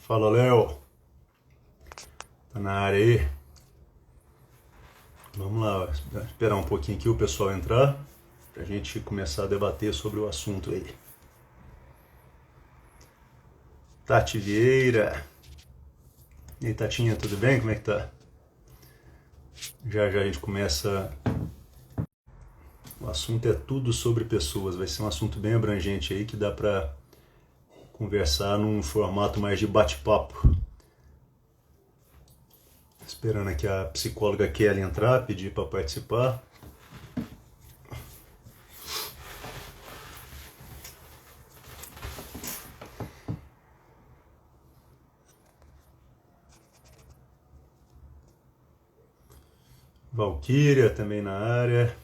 Fala, Léo. Tá na área aí? Vamos lá, esperar um pouquinho aqui o pessoal entrar pra gente começar a debater sobre o assunto aí. Tati Vieira. E aí, Tatinha, tudo bem? Como é que tá? Já já a gente começa. O assunto é tudo sobre pessoas. Vai ser um assunto bem abrangente aí que dá pra conversar num formato mais de bate-papo. Esperando aqui a psicóloga Kelly entrar, pedir para participar. Valquíria também na área.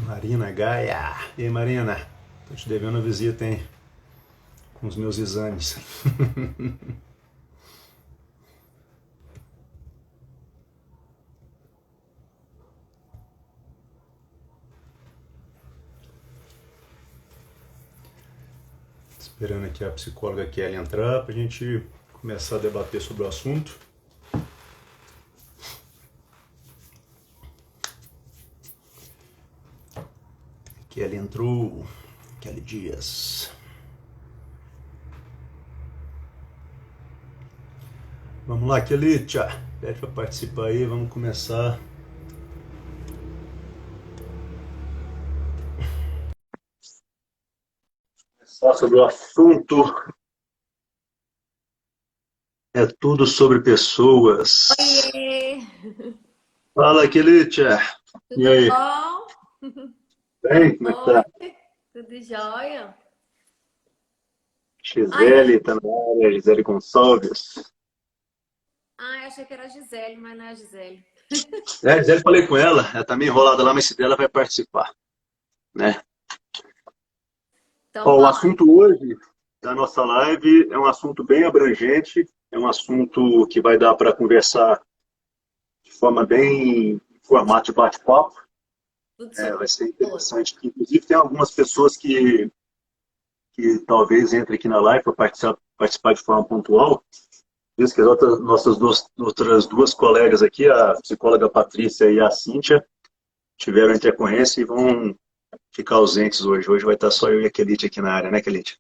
Marina Gaia. E aí, Marina? Tô te devendo uma visita, hein? Com os meus exames. Esperando aqui a psicóloga Kelly entrar pra gente começar a debater sobre o assunto. Kelly entrou. Kelly Dias. Vamos lá, Kelly, tchau. Pede pra participar aí, vamos começar. Só sobre o assunto. É tudo sobre pessoas. Oiê, Fala, Kelly, tchau. E tudo aí, bom? Boa bem? Como é que tá? noite, tudo jóia? Ai, Gisele tá na área, Gisele Gonçalves. achei que era a Gisele, mas não é a Gisele. É, Gisele, falei com ela tá meio enrolada lá, mas se dela vai participar, né? Então, Ó, o bora. assunto hoje da nossa live é um assunto bem abrangente, é um assunto que vai dar para conversar de forma bem em formato de bate-papo. Tudo É, sobre vai ser pessoas. interessante. Inclusive, tem algumas pessoas que talvez entrem aqui na live para participar de forma pontual. Diz que as outras duas colegas aqui, a psicóloga Patrícia e a Cíntia, tiveram intercorrência e vão ficar ausentes hoje. Hoje vai estar só eu e a Kelite aqui na área, né, Kelite?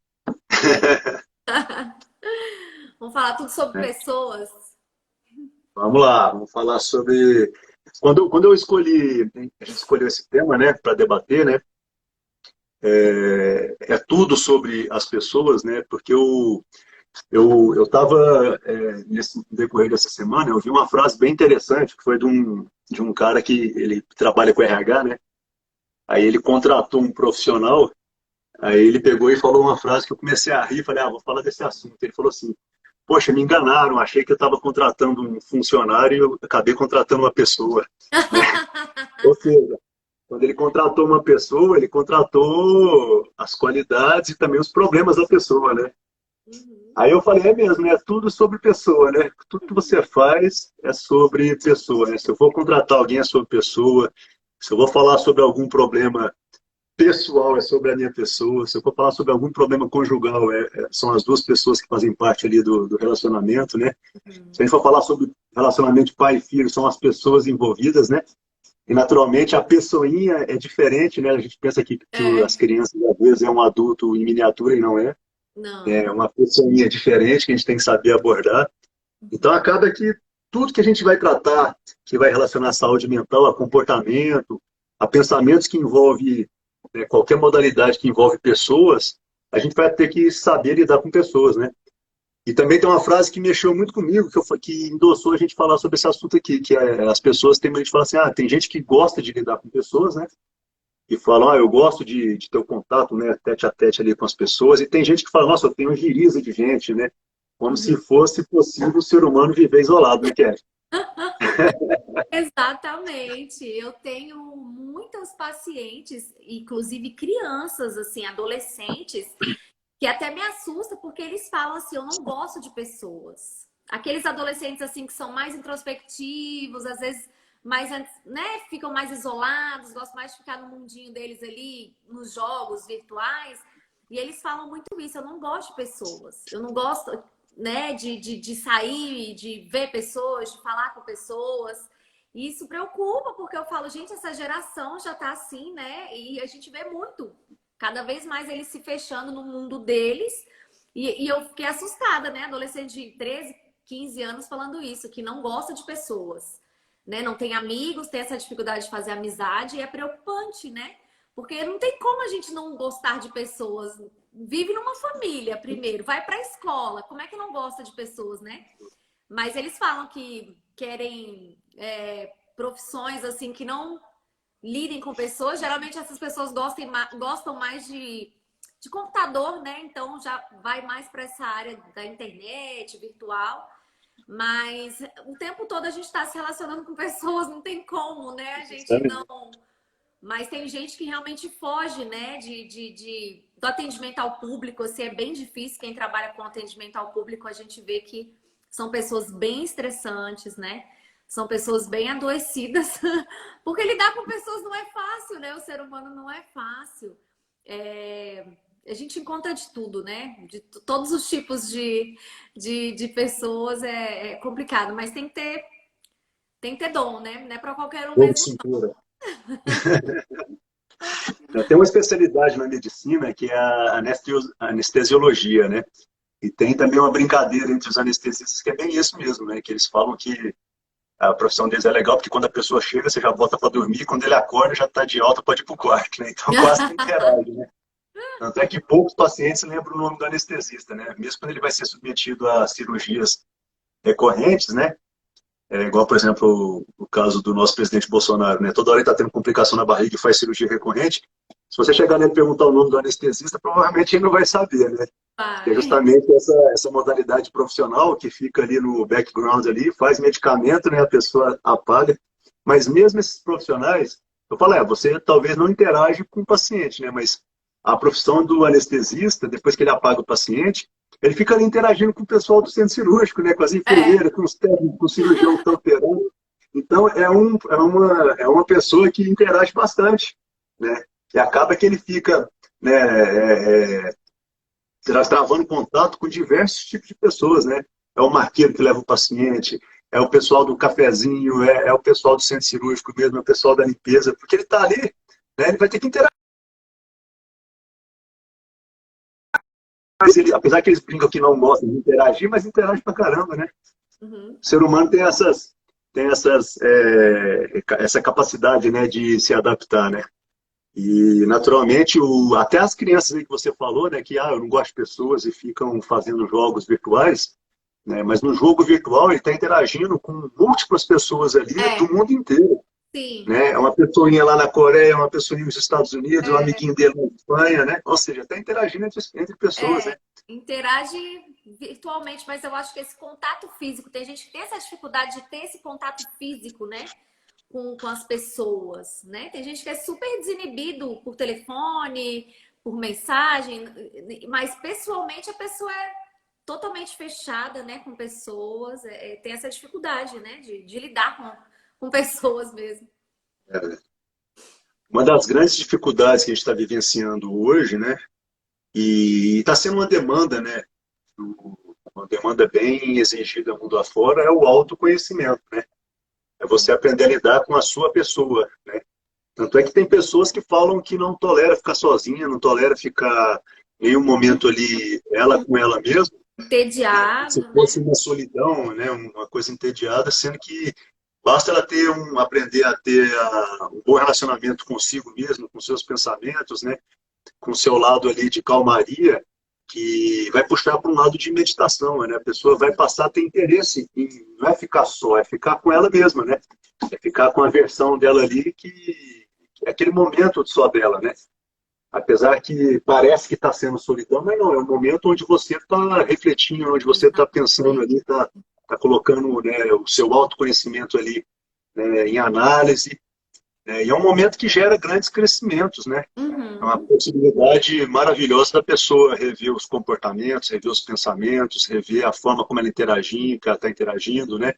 Vamos falar tudo sobre pessoas. Vamos lá, vamos falar sobre. Quando eu escolhi, a gente escolheu esse tema, né, para debater, né, é tudo sobre as pessoas, né, porque eu estava, nesse decorrer dessa semana, eu vi uma frase bem interessante, que foi de um cara que ele trabalha com RH, né, aí ele contratou um profissional, aí ele pegou e falou uma frase que eu comecei a rir, falei, vou falar desse assunto. Ele falou assim, poxa, me enganaram, achei que eu estava contratando um funcionário e eu acabei contratando uma pessoa, né? Ou seja, quando ele contratou uma pessoa, ele contratou as qualidades e também os problemas da pessoa, né? Uhum. Aí eu falei, é mesmo, né? É tudo sobre pessoa, né? Tudo que você faz é sobre pessoa, né? Se eu vou contratar alguém é sobre pessoa, se eu vou falar sobre algum problema pessoal é sobre a minha pessoa, se eu for falar sobre algum problema conjugal, são as duas pessoas que fazem parte ali do relacionamento, né? Se a Uhum. gente for falar sobre relacionamento de pai e filho, são as pessoas envolvidas, né? E naturalmente a pessoinha é diferente, né? A gente pensa que É, as crianças às vezes é um adulto em miniatura e não é. É não. uma pessoinha diferente que a gente tem que saber abordar. Então acaba que tudo que a gente vai tratar, que vai relacionar a saúde mental, a comportamento, a pensamentos que envolve qualquer modalidade que envolve pessoas, a gente vai ter que saber lidar com pessoas, né? E também tem uma frase que mexeu muito comigo, que endossou a gente falar sobre esse assunto aqui, que é, as pessoas têm a gente fala assim, tem gente que gosta de lidar com pessoas, né? E falam, eu gosto de ter o contato, né, tete a tete ali com as pessoas, e tem gente que fala, nossa, eu tenho giriza de gente, né? Como Uhum. se fosse possível o ser humano viver isolado, né, Kelly? Exatamente. Eu tenho muitas pacientes, inclusive crianças, assim, adolescentes, que até me assusta, porque eles falam assim, eu não gosto de pessoas. Aqueles adolescentes assim que são mais introspectivos, às vezes mais, né, ficam mais isolados, gostam mais de ficar no mundinho deles ali, nos jogos virtuais. E eles falam muito isso, eu não gosto de pessoas. Eu não gosto, né, de sair, de ver pessoas, de falar com pessoas. E isso preocupa, porque eu falo, gente, essa geração já tá assim, né? E a gente vê muito, cada vez mais eles se fechando no mundo deles. E eu fiquei assustada, né? Adolescente de 13, 15 anos falando isso, que não gosta de pessoas, né? Não tem amigos, tem essa dificuldade de fazer amizade, e é preocupante, né? Porque não tem como a gente não gostar de pessoas. Vive numa família primeiro, vai pra escola, como é que não gosta de pessoas, né? Mas eles falam que querem profissões assim que não lidem com pessoas. Geralmente essas pessoas gostam mais de computador, né? Então já vai mais para essa área da internet, virtual. Mas o tempo todo a gente está se relacionando com pessoas, não tem como, né? A gente não. Mas tem gente que realmente foge, né? Do atendimento ao público. Assim, é bem difícil. Quem trabalha com atendimento ao público, a gente vê que são pessoas bem estressantes, né? São pessoas bem adoecidas. Porque lidar com pessoas não é fácil, né? O ser humano não é fácil. A gente encontra de tudo, né? De todos os tipos de pessoas é complicado, mas tem que ter dom, né? Não é para qualquer um Jogo de mesmo. cintura. Tem uma especialidade na medicina que é a anestesiologia, né? E tem também uma brincadeira entre os anestesistas que é bem isso mesmo, né? Que eles falam que a profissão deles é legal porque quando a pessoa chega, você já bota para dormir, e quando ele acorda, já está de alta, pode ir para o quarto, né? Então quase que interage, né? Tanto é que poucos pacientes lembram o nome do anestesista, né? Mesmo quando ele vai ser submetido a cirurgias recorrentes, né? Igual, por exemplo, o caso do nosso presidente Bolsonaro, né? Toda hora ele está tendo complicação na barriga e faz cirurgia recorrente. Se você chegar nele e perguntar o nome do anestesista, provavelmente ele não vai saber, né? Que é Vai. justamente essa modalidade profissional que fica ali no background ali, faz medicamento, né? A pessoa apaga. Mas mesmo esses profissionais, eu falo, você talvez não interage com o paciente, né? Mas a profissão do anestesista, depois que ele apaga o paciente, ele fica ali interagindo com o pessoal do centro cirúrgico, né? Com as É. enfermeiras, com os técnicos, com o cirurgião que está operando. Então, é uma pessoa que interage bastante, né? E acaba que ele fica, né, travando contato com diversos tipos de pessoas, né? É o marqueiro que leva o paciente, é o pessoal do cafezinho, é o pessoal do centro cirúrgico mesmo, é o pessoal da limpeza, porque ele está ali, né? Ele vai ter que interagir. Mas ele, apesar que eles brincam que não gostam de interagir, mas interage pra caramba, né? Uhum. O ser humano essa capacidade, né, de se adaptar, né? E, naturalmente, até as crianças aí que você falou, né, que eu não gosto de pessoas e ficam fazendo jogos virtuais, né, mas no jogo virtual ele está interagindo com múltiplas pessoas ali do É, mundo inteiro. sim. Né? É uma pessoinha lá na Coreia, uma pessoinha nos Estados Unidos, um É, amiguinho dele na Espanha, né? Ou seja, está interagindo entre pessoas, né? interage virtualmente, mas eu acho que esse contato físico, tem gente que tem essa dificuldade de ter esse contato físico, né? Com as pessoas, né? Tem gente que é super desinibido por telefone, por mensagem, mas pessoalmente a pessoa é totalmente fechada, né? Com pessoas, tem essa dificuldade, né? De lidar com pessoas mesmo. Uma das grandes dificuldades que a gente está vivenciando hoje, né? E está sendo uma demanda, né? Uma demanda bem exigida mundo afora é o autoconhecimento, né? É você aprender a lidar com a sua pessoa, né? Tanto é que tem pessoas que falam que não tolera ficar sozinha, não tolera ficar em nenhum momento ali ela com ela mesma, né? Como se Entediado, fosse né? uma solidão, né? Uma coisa entediada, sendo que basta ela aprender a ter um bom relacionamento consigo mesmo, com seus pensamentos, né? Com o seu lado ali de calmaria, que vai puxar para um lado de meditação, né? A pessoa vai passar a ter interesse em não é ficar só, é ficar com ela mesma, né? É ficar com a versão dela ali que é aquele momento só dela, né? Apesar que parece que está sendo solidão, mas não, é um momento onde você está refletindo, onde você está pensando Exatamente. ali, tá colocando, né, o seu autoconhecimento ali, né, em análise, né, e é um momento que gera grandes crescimentos, né? É uma possibilidade maravilhosa da pessoa rever os comportamentos, rever os pensamentos, rever a forma como ela interagir, que ela está interagindo, né?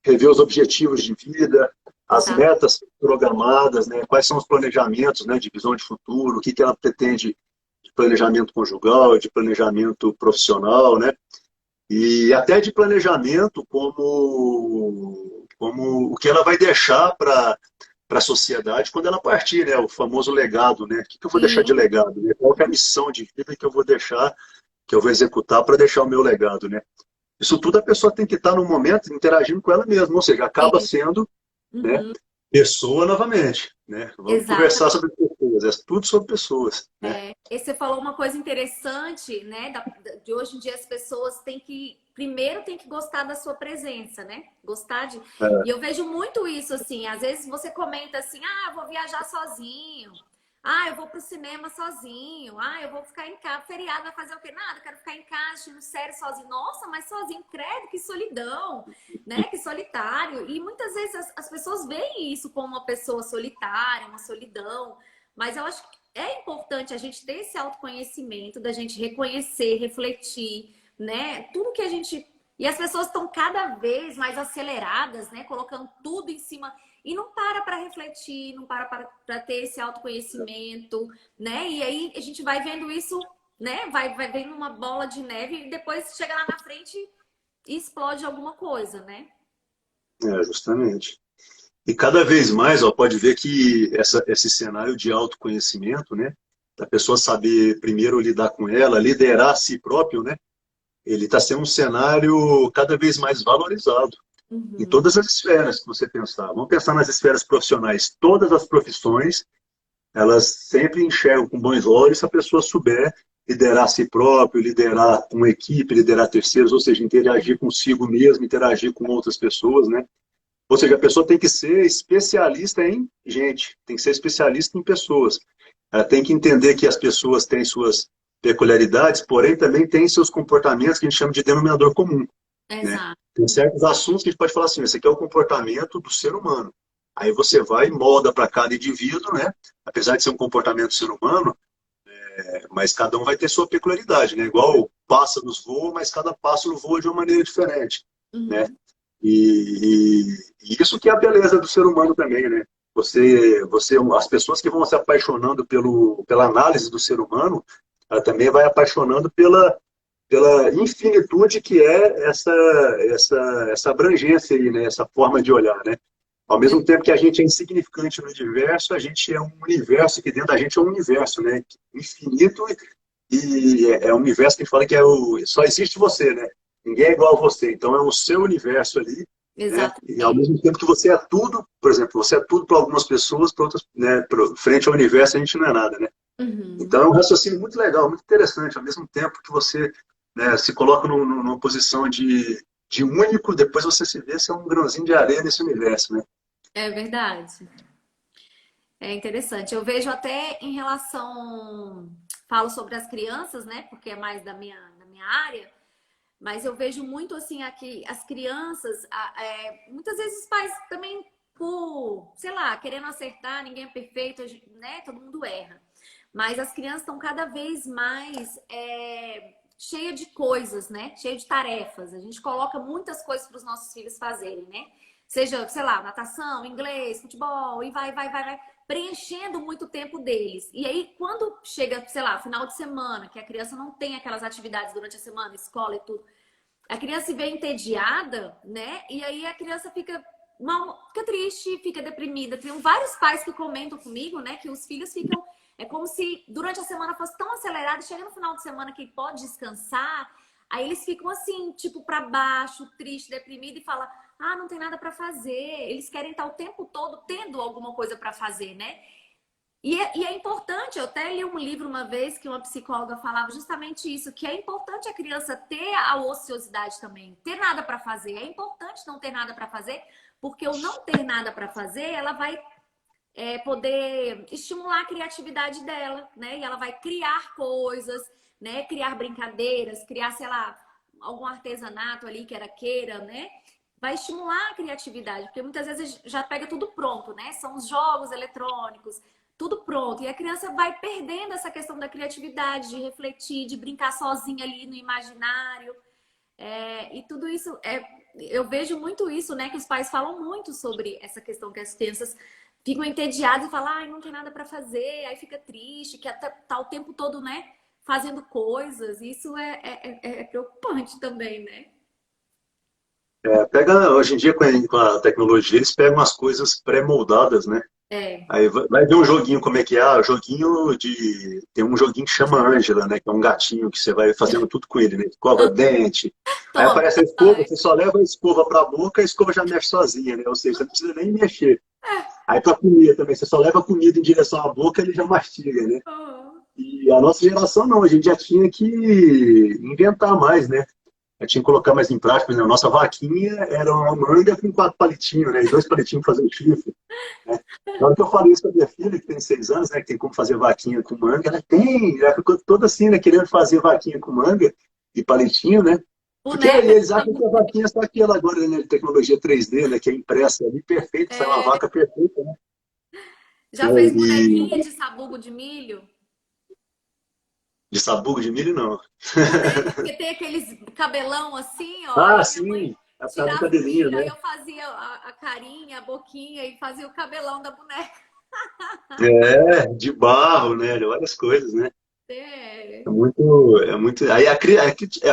Rever os objetivos de vida, as Exato. metas programadas, né? Quais são os planejamentos, né? De visão de futuro, o que que ela pretende de planejamento conjugal, de planejamento profissional, né? E até de planejamento como o que ela vai deixar para a sociedade quando ela partir, né? O famoso legado, né? O que que eu vou deixar de Sim, legado, né? Qual que é a missão de vida que eu vou deixar, que eu vou executar para deixar o meu legado, né? Isso tudo a pessoa tem que estar no momento interagindo com ela mesma, ou seja, acaba sim. sendo, né, Uhum. pessoa novamente, né? Vamos conversar Exatamente. sobre pessoas, é tudo sobre pessoas, né? E você falou uma coisa interessante, né? De hoje em dia as pessoas têm que, primeiro tem que gostar da sua presença, né? Gostar de. E eu vejo muito isso, assim, às vezes você comenta assim, ah, eu vou viajar sozinho. Ah, eu vou pro cinema sozinho. Ah, eu vou ficar em casa. Feriado vai fazer o quê? Nada, eu quero ficar em casa assistindo série sozinho. Nossa, mas sozinho, credo, que solidão, né? Que solitário. E muitas vezes as pessoas veem isso como uma pessoa solitária, uma solidão. Mas eu acho que é importante a gente ter esse autoconhecimento, da gente reconhecer, refletir, né? Tudo que a gente. E as pessoas estão cada vez mais aceleradas, né? Colocando tudo em cima. E não para refletir, não para ter esse autoconhecimento, né? E aí a gente vai vendo isso, né? Vai vendo uma bola de neve e depois chega lá na frente e explode alguma coisa, né? Justamente. E cada vez mais, ó, pode ver que esse cenário de autoconhecimento, né, da pessoa saber primeiro lidar com ela, liderar a si próprio, né, ele está sendo um cenário cada vez mais valorizado em Uhum. todas as esferas que você pensar. Vamos pensar nas esferas profissionais. Todas as profissões, elas sempre enxergam com bons olhos se a pessoa souber liderar a si próprio, liderar uma equipe, liderar terceiros, ou seja, interagir consigo mesmo, interagir com outras pessoas, né? Ou seja, a pessoa tem que ser especialista em gente, tem que ser especialista em pessoas. Ela tem que entender que as pessoas têm suas peculiaridades, porém também têm seus comportamentos que a gente chama de denominador comum, né? Exato. Tem certos assuntos que a gente pode falar assim, esse aqui é o comportamento do ser humano. Aí você vai e molda para cada indivíduo, né? Apesar de ser um comportamento do ser humano, mas cada um vai ter sua peculiaridade, né? Igual pássaros voam, mas cada pássaro voa de uma maneira diferente, né? Uhum. E isso que é a beleza do ser humano também, né? As pessoas que vão se apaixonando pela análise do ser humano, ela também vai apaixonando pela infinitude que é essa abrangência aí, né? Essa forma de olhar, né? Ao mesmo tempo que a gente é insignificante no universo, a gente é um universo que dentro da gente é um universo, né? Infinito e é um universo que a gente fala que só existe você, né? Ninguém é igual a você. Então é o seu universo ali, né? E ao Exatamente. mesmo tempo que você é tudo, por exemplo, você é tudo para algumas pessoas, para outras, né? Frente ao universo a gente não é nada, né? Uhum. Então é um raciocínio muito legal, muito interessante. Ao mesmo tempo que você, né, se coloca numa posição de único, depois você se vê se é um grãozinho de areia nesse universo, né? É verdade. É interessante. Eu vejo até em relação. Falo sobre as crianças, né? Porque é mais da minha área. Mas eu vejo muito assim aqui, as crianças. Muitas vezes os pais também, por, sei lá, querendo acertar, ninguém é perfeito, né? Todo mundo erra. Mas as crianças estão cada vez mais cheia de coisas, né? Cheia de tarefas. A gente coloca muitas coisas para os nossos filhos fazerem, né? Seja, sei lá, natação, inglês, futebol, e vai, preenchendo muito o tempo deles. E aí, quando chega, sei lá, final de semana, que a criança não tem aquelas atividades durante a semana, escola e tudo, a criança se vê entediada, né? E aí a criança fica mal, fica triste, fica deprimida. Tem vários pais que comentam comigo, né, que os filhos ficam é como se durante a semana fosse tão acelerado, chega no final de semana que pode descansar, aí eles ficam assim, tipo para baixo, triste, deprimido e fala: "Ah, não tem nada para fazer". Eles querem estar o tempo todo tendo alguma coisa para fazer, né? E é importante, eu até li um livro uma vez que uma psicóloga falava justamente isso, que é importante a criança ter a ociosidade também, ter nada para fazer. É importante não ter nada para fazer, porque o não ter nada para fazer, ela vai poder estimular a criatividade dela, né? E ela vai criar coisas, né? Criar brincadeiras, criar, sei lá, algum artesanato ali que ela queira, né? Vai estimular a criatividade, porque muitas vezes já pega tudo pronto, né? São os jogos eletrônicos, tudo pronto. E a criança vai perdendo essa questão da criatividade, de refletir, de brincar sozinha ali no imaginário. E tudo isso, eu vejo muito isso, né? Que os pais falam muito sobre essa questão que as crianças ficam entediadas e falam, ai, não tem nada para fazer, aí fica triste, que tá o tempo todo, né? Fazendo coisas. Isso é preocupante também, né? Pega, hoje em dia, com a tecnologia, eles pegam as coisas pré-moldadas, né? É. Aí vai ver um joguinho, como é que é? Joguinho de. Tem um joguinho que chama Ângela, né? Que é um gatinho que você vai fazendo tudo com ele, né? Escova dente. Aí Toma, aparece a escova, pai. você só leva a escova para a boca, a escova já mexe sozinha, né? Ou seja, você não precisa nem mexer. Aí para comer também, você só leva a comida em direção à boca, ele já mastiga, né? Oh. E a nossa geração não, a gente já tinha que inventar mais, né? Já tinha que colocar mais em prática, né? A nossa vaquinha era uma manga com 4 palitinhos, né? E 2 palitinhos fazendo chifre. Né? Na hora que eu falei isso com a minha filha, que tem 6 anos, né? Que tem como fazer vaquinha com manga, ela ficou toda assim, né? Querendo fazer vaquinha com manga e palitinho, né? Porque aí Boneca. eles acham que a vaquinha é só aquela agora, né? De tecnologia 3D, né? Que é impressa ali, perfeito, sai uma É, vaca perfeita, né? já fez E bonequinha de sabugo de milho? de sabugo de milho, não. Boneca, porque tem aqueles cabelão assim, ó. Ah, Aí minha mãe sim, a cara do tirava o cabelinho, milho, aí né? eu fazia a carinha, a boquinha e fazia o cabelão da boneca. De barro, né? De várias coisas, né? É, É muito. Aí a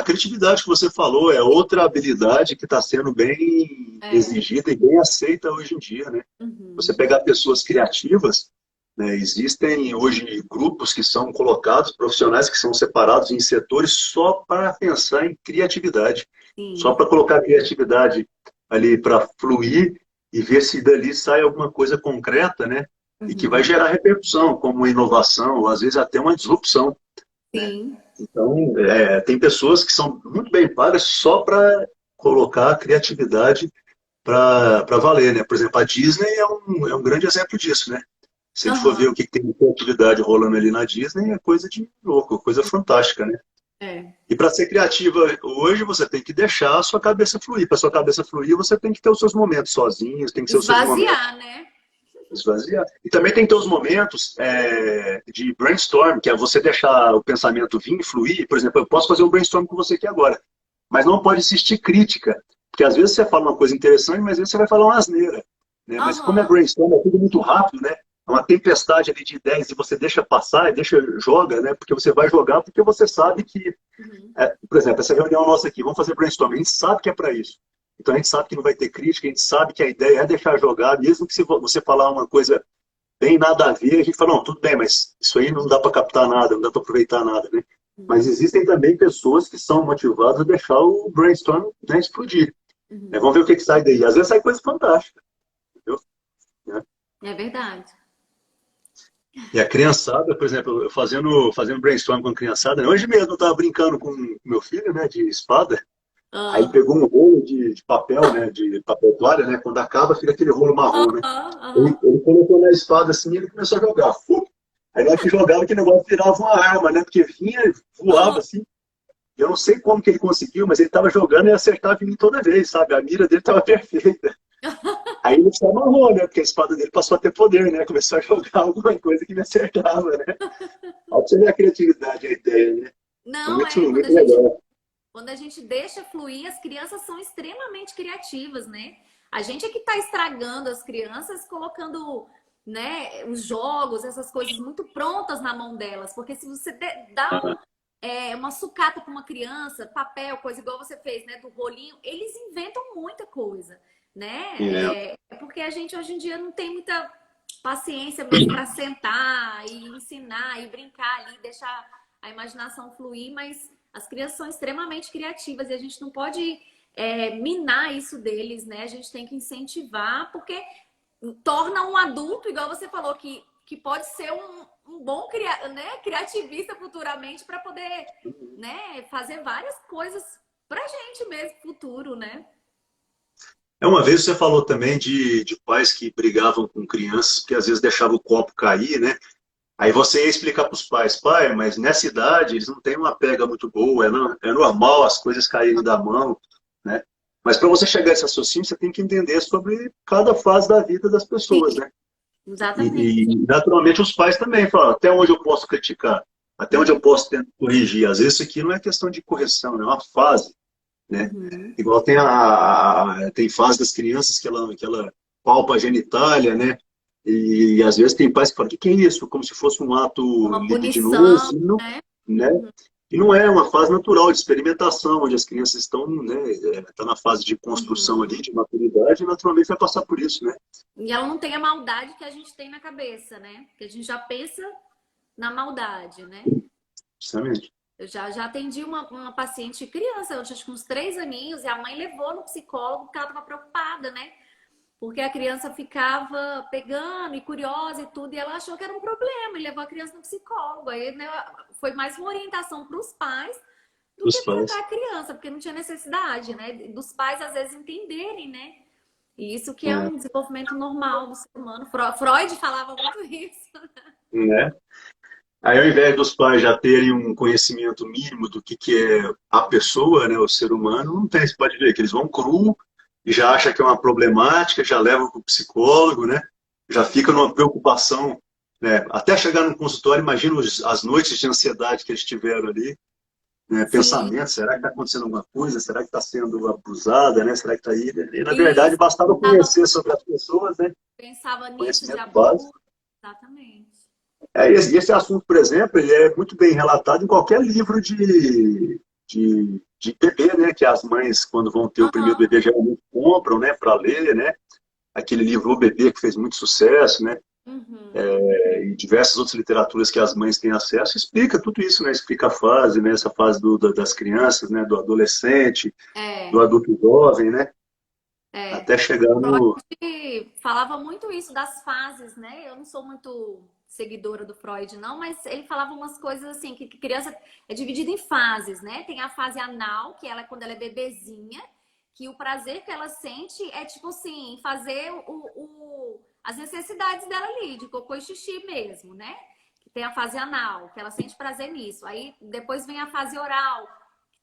criatividade que você falou é outra habilidade que está sendo bem é. exigida e bem aceita hoje em dia, né? Você Uhum. pegar pessoas criativas, né? Existem hoje grupos que são colocados, profissionais que são separados em setores só para pensar em criatividade, só Sim. para colocar a criatividade ali para fluir e ver se dali sai alguma coisa concreta, né? E que vai Uhum. gerar repercussão, como uma inovação, ou às vezes até uma disrupção, né? Sim. Então, tem pessoas que são muito bem pagas só para colocar a criatividade para valer, né? Por exemplo, a Disney é um grande exemplo disso, né? Se a gente for ver Aham. o que tem de criatividade rolando ali na Disney, é coisa de louco, coisa fantástica, né? É. E para ser criativa hoje, você tem que deixar a sua cabeça fluir. Para sua cabeça fluir, você tem que ter os seus momentos sozinhos, tem que ser os seus momentos Esvaziar, né? esvaziar. E também tem que ter os momentos de brainstorm, que é você deixar o pensamento vir e fluir. Por exemplo, eu posso fazer um brainstorm com você aqui agora, mas não pode existir crítica. Porque às vezes você fala uma coisa interessante, mas às vezes você vai falar uma asneira. Né? Mas como é Aham. brainstorm, é tudo muito rápido, né? É uma tempestade ali de ideias e você deixa passar, joga, né? Porque você vai jogar porque você sabe que, Uhum. por exemplo, essa reunião nossa aqui, vamos fazer brainstorm, a gente sabe que é para isso. Então a gente sabe que não vai ter crítica, a gente sabe que a ideia é deixar jogar, mesmo que se você falar uma coisa bem nada a ver, a gente fala, não, tudo bem, mas isso aí não dá para captar nada, não dá para aproveitar nada, né? Mas existem também pessoas que são motivadas a deixar o brainstorm, né, explodir. Né? Uhum. Vamos ver o que sai daí. Às vezes sai coisa fantástica, entendeu? Né? É verdade. E a criançada, por exemplo, eu fazendo brainstorm com a criançada, né? Hoje mesmo eu estava brincando com meu filho, né, de espada, aí Ah. pegou um rolo de papel, né, de papel toalha, né, quando acaba fica aquele rolo marrom, né? Aham. Ele, Aham. ele colocou na espada assim e ele começou a jogar. Aí na hora que jogava, aquele negócio virava uma arma, né? Porque vinha, voava Aham. assim. Eu não sei como que ele conseguiu, mas ele estava jogando e acertava em mim toda vez, sabe? A mira dele estava perfeita. Aí ele se amarrou, né? Porque a espada dele passou a ter poder, né? Começou a jogar alguma coisa que me acertava, né? Olha pra você ver a criatividade, a ideia, né? É Não, muito, quando a muito gente legal. Quando a gente deixa fluir, as crianças são extremamente criativas, né? A gente é que está estragando as crianças, colocando, né, os jogos, essas coisas muito prontas na mão delas. Porque se você dá uma sucata para uma criança, papel, coisa igual você fez, né, do rolinho, eles inventam muita coisa, né? É. É porque a gente hoje em dia não tem muita paciência mesmo para sentar e ensinar e brincar ali, deixar a imaginação fluir, mas as crianças são extremamente criativas e a gente não pode minar isso deles, né? A gente tem que incentivar, porque torna um adulto, igual você falou, que pode ser um bom né, criativista futuramente para poder, né, fazer várias coisas pra gente mesmo, futuro, né? Uma vez você falou também de pais que brigavam com crianças, porque às vezes deixavam o copo cair, né? Aí você ia explicar para os pais, pai, mas nessa idade eles não têm uma pega muito boa, é normal as coisas caírem da mão, né? Mas para você chegar a esse raciocínio, você tem que entender sobre cada fase da vida das pessoas, Sim. né? Exatamente. Naturalmente os pais também falam, até onde eu posso criticar, até onde eu Uhum, posso tentar corrigir. Às vezes isso aqui não é questão de correção, é uma fase, né? uhum, Igual tem tem fase das crianças que ela palpa a genitália, né? E às vezes tem pais que falam, o que que é isso? Como se fosse um ato uma punição, libidinoso, e não, né? né? Uhum, E não é uma fase natural de experimentação, onde as crianças estão, né, tá na fase de construção ali, uhum. de maturidade, e naturalmente vai passar por isso, né? E ela não tem a maldade que a gente tem na cabeça, né? Porque a gente já pensa na maldade, né? Justamente. Eu já atendi uma paciente criança, eu tinha acho que uns 3 aninhos, e a mãe levou no psicólogo porque ela estava preocupada, né? Porque a criança ficava pegando e curiosa e tudo, e ela achou que era um problema, e levou a criança no psicólogo. Aí, né, foi mais uma orientação para os pais do Os que tratar pais. a criança, porque não tinha necessidade, né? Dos pais, às vezes, entenderem, né? E isso que é É, um desenvolvimento normal do ser humano. Freud falava muito isso. né? Aí, ao invés dos pais já terem um conhecimento mínimo do que é a pessoa, né, o ser humano, não tem. Você pode ver que eles vão cru e já acha que é uma problemática, já levam para o psicólogo, né? Já fica numa preocupação, né? Até chegar no consultório, imagina as noites de ansiedade que eles tiveram ali, né? Sim, Pensamento, será que está acontecendo alguma coisa? Será que está sendo abusada, né? Será que está aí? E, na verdade, isso. bastava conhecer sobre as pessoas, né? Pensava nisso de Conhecimento básico. abuso. Exatamente. Esse assunto, por exemplo, ele é muito bem relatado em qualquer livro de bebê, né? Que as mães, quando vão ter o primeiro Aham. bebê, geralmente compram, né? Para ler, né? Aquele livro O Bebê, que fez muito sucesso, né? Uhum. E diversas outras literaturas que as mães têm acesso, explica tudo isso, né? Explica a fase, né? Essa fase das crianças, né? Do adolescente, do É, adulto jovem, né? é. Até chegar no... Freud falava muito isso das fases, né? Eu não sou muito seguidora do Freud, não, mas ele falava umas coisas assim, que criança é dividida em fases, né? Tem a fase anal, que ela é quando ela é bebezinha, que o prazer que ela sente é tipo assim, fazer as necessidades dela ali, de cocô e xixi mesmo, né? Tem a fase anal, que ela sente prazer nisso. Aí depois vem a fase oral,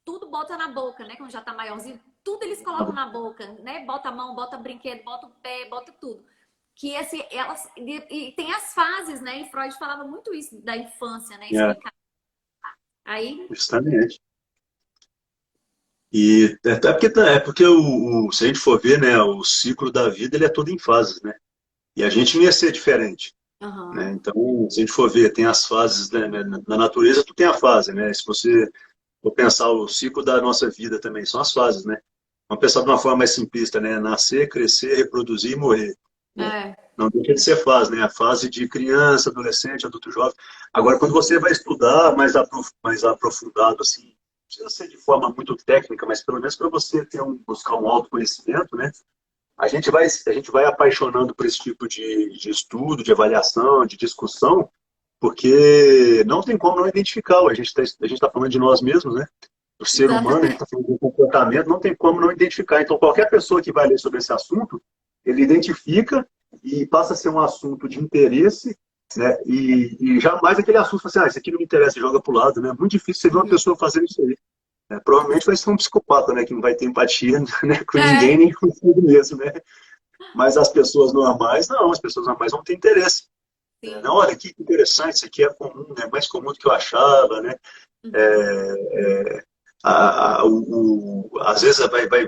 tudo bota na boca, né? Quando já tá maiorzinho, tudo eles colocam na boca, né? Bota a mão, bota brinquedo, bota o pé, bota tudo. Que assim, elas. E tem as fases, né? E Freud falava muito isso da infância, né? É, Explicar. Aí. justamente. E até porque, se a gente for ver, né, o ciclo da vida ele é todo em fases, né? E a gente não ia ser diferente, né? Aham. Então, se a gente for ver, tem as fases, né, na natureza, tu tem a fase, né? Se você for pensar o ciclo da nossa vida também, são as fases, né? Vamos pensar de uma forma mais simplista, né? Nascer, crescer, reproduzir e morrer, né? É. Não deixa de ser fase, né? A fase de criança, adolescente, adulto jovem. Agora, quando você vai estudar mais aprofundado, assim, não precisa ser de forma muito técnica, mas pelo menos para você buscar um autoconhecimento, né? A gente vai apaixonando por esse tipo de estudo, de avaliação, de discussão, porque não tem como não identificar. A gente tá falando de nós mesmos, né? O ser humano, a gente Exatamente. está falando do comportamento, não tem como não identificar. Então, qualquer pessoa que vai ler sobre esse assunto, ele identifica e passa a ser um assunto de interesse, né? E jamais aquele assunto, assim, isso aqui não me interessa, joga para o lado, né? É muito difícil você ver uma Uhum. pessoa fazendo isso aí. Né? Provavelmente vai ser um psicopata, né? Que não vai ter empatia, né? Com ninguém, É. nem consigo mesmo, né? Mas as pessoas normais, não, as pessoas normais vão ter interesse. Né? Não, Sim. olha que interessante, isso aqui é comum, né? Mais comum do que eu achava, né? Uhum. Às vezes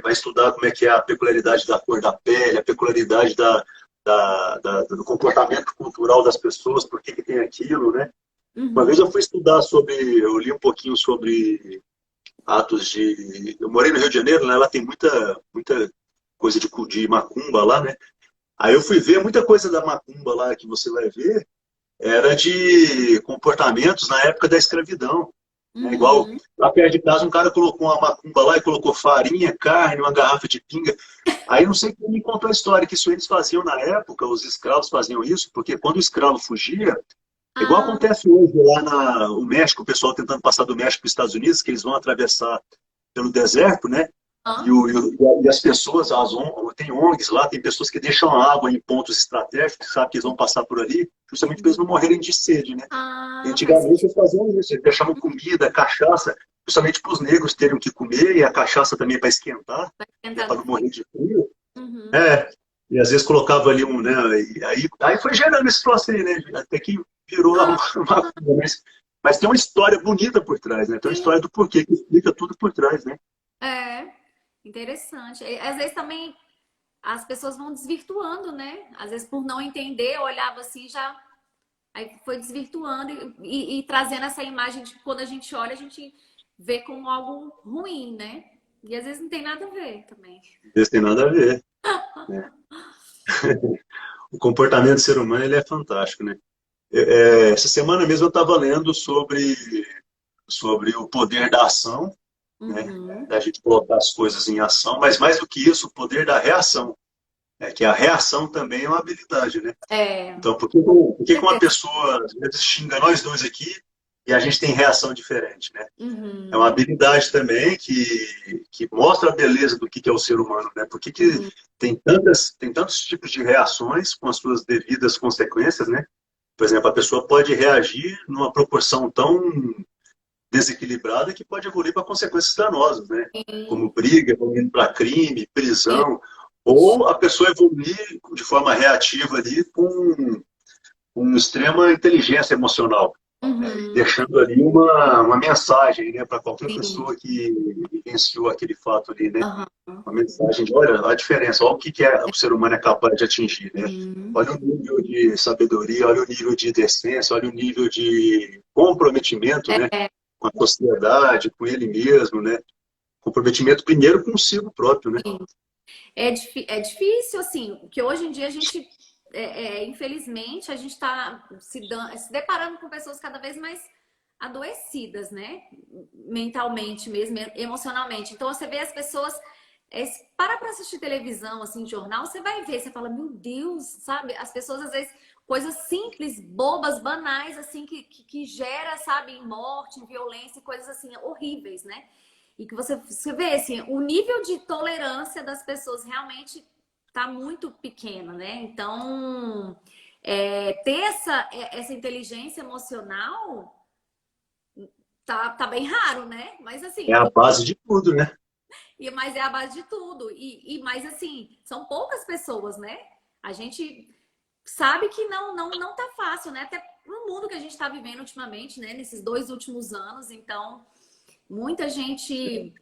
vai estudar como é que é a peculiaridade da cor da pele, a peculiaridade do comportamento cultural das pessoas, por que tem aquilo, né? Uma vez eu Uhum. fui estudar eu li um pouquinho sobre atos de... Eu morei no Rio de Janeiro, né? Lá tem muita coisa de macumba lá, né? Aí eu fui ver muita coisa da macumba lá que você vai ver, era de comportamentos na época da escravidão. Né? Igual Uhum. lá perto de casa, um cara colocou uma macumba lá e colocou farinha, carne, uma garrafa de pinga. Aí não sei quem me contou a história, que isso eles faziam na época, os escravos faziam isso, porque quando o escravo fugia, igual Ah, acontece hoje lá no México, o pessoal tentando passar do México para os Estados Unidos, que eles vão atravessar pelo deserto, né? ah. E as pessoas, tem ONGs lá, tem pessoas que deixam água em pontos estratégicos, sabe que eles vão passar por ali, justamente para eles não morrerem de sede, né? E Ah, faz antigamente sentido. eles faziam isso, eles deixavam comida, cachaça, justamente para os negros terem o que comer, e a cachaça também para esquentar, Vai né, esquentar para no não frio. morrer de frio. Uhum. É. E às vezes colocava ali um, né? E aí foi gerando esse troço aí, né? Até que virou uma coisa, mas tem uma história bonita por trás, né? Tem uma Sim, história do porquê, que explica tudo por trás, né? é interessante. E, às vezes também as pessoas vão desvirtuando, né? Às vezes por não entender, eu olhava assim já. Aí foi desvirtuando e trazendo essa imagem de que quando a gente olha, a gente vê como algo ruim, né? E às vezes não tem nada a ver também. Isso tem nada a ver, né? O comportamento do ser humano ele é fantástico, né? Essa semana mesmo eu estava lendo sobre o poder da ação, né? Uhum. Da gente colocar as coisas em ação, mas mais do que isso, o poder da reação. Que a reação também é uma habilidade, né? É, Então, por que uma certeza. pessoa às vezes xinga nós dois aqui e a gente tem reação diferente, né? É uma Uhum. habilidade também que mostra a beleza do que é o ser humano, né? Por que Uhum. tem tantos tipos de reações com as suas devidas consequências, né? Por exemplo, a pessoa pode reagir numa proporção tão desequilibrada que pode evoluir para consequências danosas, né? Como Sim. briga, evoluindo para crime, É. prisão, ou a pessoa evoluir de forma reativa ali com extrema inteligência emocional, Uhum. deixando ali uma mensagem, né, para qualquer Sim. pessoa que vivenciou aquele fato ali, né? Aham. Uma mensagem de, olha a diferença, olha o que é, o ser humano é capaz de atingir, né? Sim. Olha o nível de sabedoria, olha o nível de decência, olha o nível de comprometimento, né? É, Com a sociedade, com ele mesmo, né? Comprometimento primeiro consigo próprio, né? sim. É difícil, assim, porque hoje em dia a gente, infelizmente, a gente está se deparando com pessoas cada vez mais adoecidas, né? Mentalmente mesmo, emocionalmente. Então você vê as pessoas. Se para pra assistir televisão, assim, jornal, você vai ver, você fala, meu Deus, sabe? As pessoas, às vezes, coisas simples, bobas, banais, assim, que gera, sabe, em morte, em violência, coisas assim, horríveis, né? E que você vê, assim, o nível de tolerância das pessoas realmente tá muito pequeno, né? Então, ter essa inteligência emocional tá bem raro, né? Mas É assim, a base de tudo, né? mas é a base de tudo. Mas assim, são poucas pessoas, né? A gente sabe que não tá fácil, né? Até no mundo que a gente está vivendo ultimamente, né? Nesses 2 últimos anos, então muita gente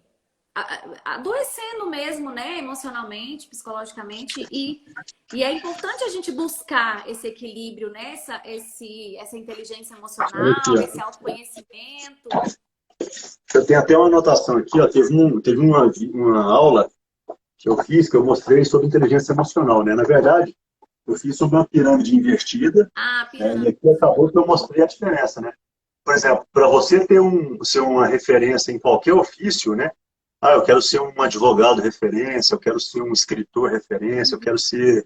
adoecendo mesmo, né? Emocionalmente, psicologicamente e é importante a gente buscar esse equilíbrio, né? Essa inteligência Olha aqui, emocional, esse ó. autoconhecimento. Eu tenho até uma anotação aqui, ó. Teve uma aula que eu fiz, que eu mostrei sobre inteligência emocional, né? Na verdade, eu fiz sobre uma pirâmide invertida, Ah, né? E pirâmide. aqui acabou que eu mostrei a diferença, né? Por exemplo, para você ser uma referência em qualquer ofício, né? Ah, eu quero ser um advogado referência, eu quero ser um escritor referência, eu quero ser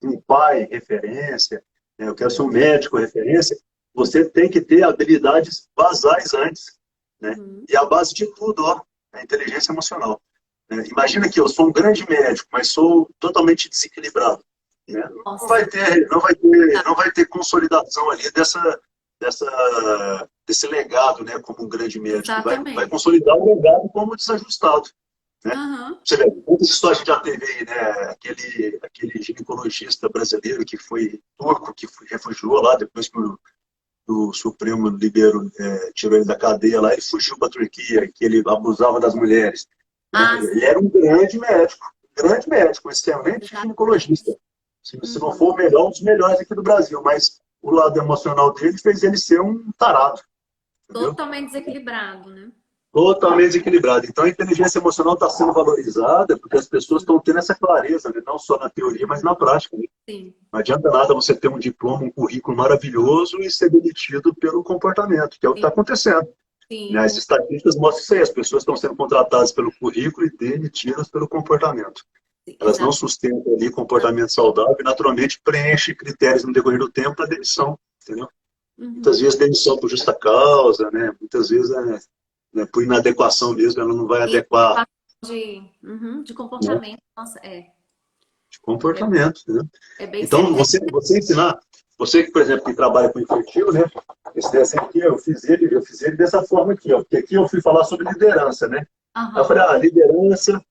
um pai referência, né? Eu quero ser um médico referência. Você tem que ter habilidades basais antes, né? Uhum. E a base de tudo, ó, é a inteligência emocional. Né? Imagina que eu sou um grande médico, mas sou totalmente desequilibrado. Né? Nossa, Não vai ter consolidação ali desse legado, né, como um grande médico. Vai exatamente. consolidar o legado como desajustado. Né? Aham. Você vê, quantas histórias a gente já teve aí, né? Aquele ginecologista brasileiro que foi turco, que refugiou lá depois que o Supremo tirou ele da cadeia lá, ele fugiu para a Turquia, que ele abusava das mulheres. Né? Ah, Ele era um grande médico, um excelente exatamente. ginecologista. Se não for o Uhum. melhor, um dos melhores aqui do Brasil, mas o lado emocional dele fez ele ser um tarado, entendeu? Totalmente desequilibrado, né? Totalmente desequilibrado. Então a inteligência emocional está sendo valorizada porque as pessoas Sim, estão tendo essa clareza, né? Não só na teoria, mas na prática. Né? sim, Não adianta nada você ter um diploma, um currículo maravilhoso e ser demitido pelo comportamento, que é o que está sim, acontecendo. Né? sim, As estatísticas mostram isso aí. As pessoas estão sendo contratadas pelo currículo e demitidas pelo comportamento. Elas não exato. sustentam ali comportamento saudável e naturalmente preenchem critérios no decorrer do tempo para demissão, entendeu? Muitas Uhum. vezes demissão por justa causa, né? Muitas vezes né, por inadequação mesmo, ela não vai E adequar, de né, comportamento, nossa, de é, comportamento, né? é bem Então, sério. você ensinar, você que, por exemplo, que trabalha com infantil, né? Esse desenho aqui, eu fiz ele dessa forma aqui, ó, porque aqui eu fui falar sobre liderança, né? Aí eu falei, Aham. liderança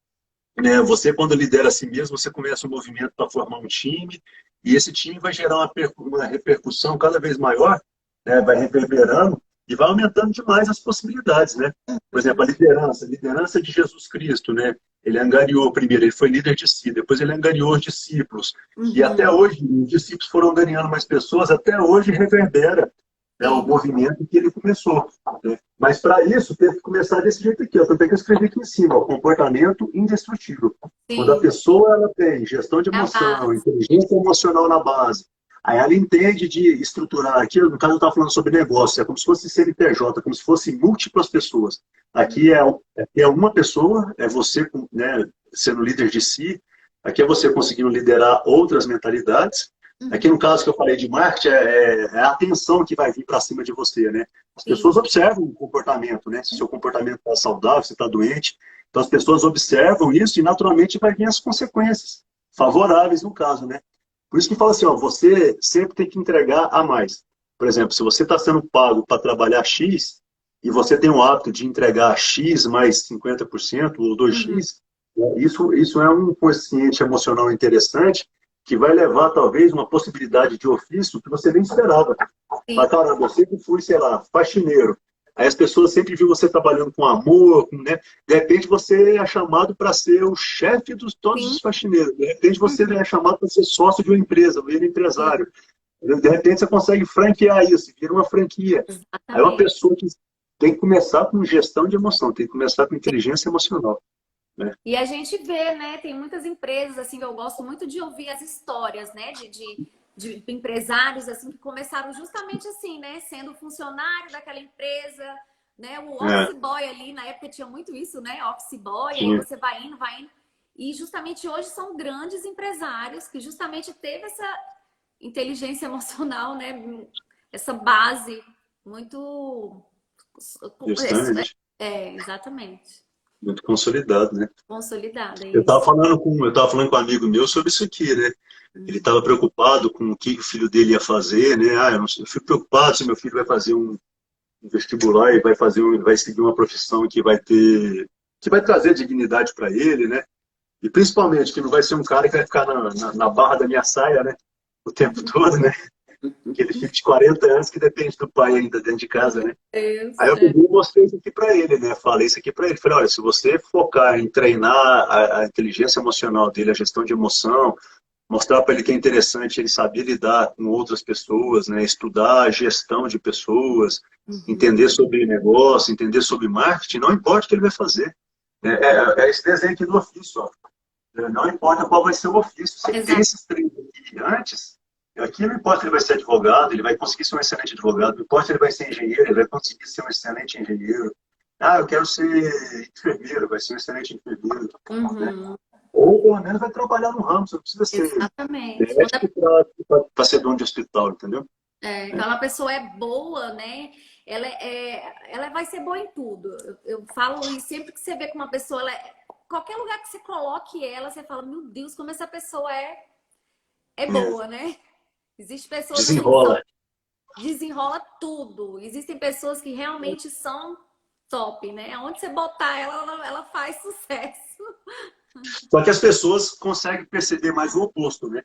né? Você, quando lidera a si mesmo, você começa um movimento para formar um time, e esse time vai gerar uma repercussão cada vez maior, né? Vai reverberando e vai aumentando demais as possibilidades, né? Por exemplo, a liderança de Jesus Cristo, né? Ele angariou primeiro, ele foi líder de si, depois ele angariou os discípulos. E até Uhum. hoje, os discípulos foram angariando mais pessoas, até hoje reverbera, né, o Sim, movimento que ele começou, né? Mas para isso, teve que começar desse jeito aqui. Ó. Eu tenho que escrever aqui em cima, ó, comportamento indestrutível. Quando a sim. pessoa ela tem gestão de É a emoção, base. inteligência emocional na base, aí ela entende de estruturar. Aqui, no caso, eu estava falando sobre negócio, é como se fosse CNPJ, como se fossem múltiplas pessoas. Aqui é uma pessoa, é você, né, sendo líder de si, aqui é você conseguindo liderar outras mentalidades. Aqui no Uhum. caso que eu falei de marketing, é a atenção que vai vir para cima de você, né? As pessoas Sim, observam o comportamento, né? Se o seu comportamento está saudável, se está doente. Então as pessoas observam isso e naturalmente vai vir as consequências favoráveis no caso, né? Por isso que fala assim, ó, você sempre tem que entregar a mais. Por exemplo, se você está sendo pago para trabalhar X e você tem o hábito de entregar X mais 50% ou uhum. 2X, né, isso é um consciente emocional interessante que vai levar, talvez, uma possibilidade de ofício que você nem esperava. Sim, Mas, cara, você que fui, sei lá, faxineiro. Aí as pessoas sempre viram você trabalhando com amor, né? De repente você é chamado para ser o chefe de todos sim, os faxineiros. De repente você uhum. é chamado para ser sócio de uma empresa, vira Sim, empresário. De repente você consegue franquear isso, vira uma franquia. Aí uma exatamente. pessoa que tem que começar com gestão de emoção, tem que começar com inteligência emocional, né? E a gente vê, né? Tem muitas empresas, assim, que eu gosto muito de ouvir as histórias, né? De empresários, assim, que começaram justamente assim, né? Sendo funcionário daquela empresa, né? O É, office boy ali, na época tinha muito isso, né? Office boy, aí tinha. você vai indo, vai indo. E justamente hoje são grandes empresários que justamente teve essa inteligência emocional, né? Essa base muito. Justamente. Exatamente. Muito consolidado, né? Consolidada, Eu estava isso. falando eu tava falando com um amigo meu sobre isso aqui, né? Ele estava preocupado com o que o filho dele ia fazer, né? Ah, eu fico preocupado se meu filho vai fazer um vestibular e vai seguir uma profissão que vai trazer dignidade para ele, né? E principalmente que não vai ser um cara que vai ficar na barra da minha saia, né? O tempo todo, né? Aquele filho de 40 anos que depende do pai ainda dentro de casa, né? Deus, Aí eu peguei e mostrei isso aqui para ele, né? Falei isso aqui para ele. Falei, olha, se você focar em treinar a inteligência emocional dele, a gestão de emoção, mostrar para ele que é interessante ele saber lidar com outras pessoas, né? Estudar a gestão de pessoas, uhum. entender sobre negócio, entender sobre marketing, não importa o que ele vai fazer. É esse desenho aqui do ofício, ó. Não importa qual vai ser o ofício. Se ele tem Exato, esses três aqui antes, aqui não importa se ele vai ser advogado, ele vai conseguir ser um excelente advogado, não importa se ele vai ser engenheiro, ele vai conseguir ser um excelente engenheiro. Ah, eu quero ser enfermeiro, vai ser um excelente enfermeiro, né? uhum. Ou pelo menos vai trabalhar no ramo, você não precisa ser Exatamente. médico para ser dono de hospital, entendeu? Quando a pessoa é boa, né? Ela vai ser boa em tudo. Eu falo isso sempre que você vê que uma pessoa, qualquer lugar que você coloque ela, você fala, meu Deus, como essa pessoa é É, boa, né? Existem pessoas assim que desenrola. desenrola tudo. Existem pessoas que realmente são top, né? Onde você botar ela, ela faz sucesso. Só que as pessoas conseguem perceber mais o oposto, né?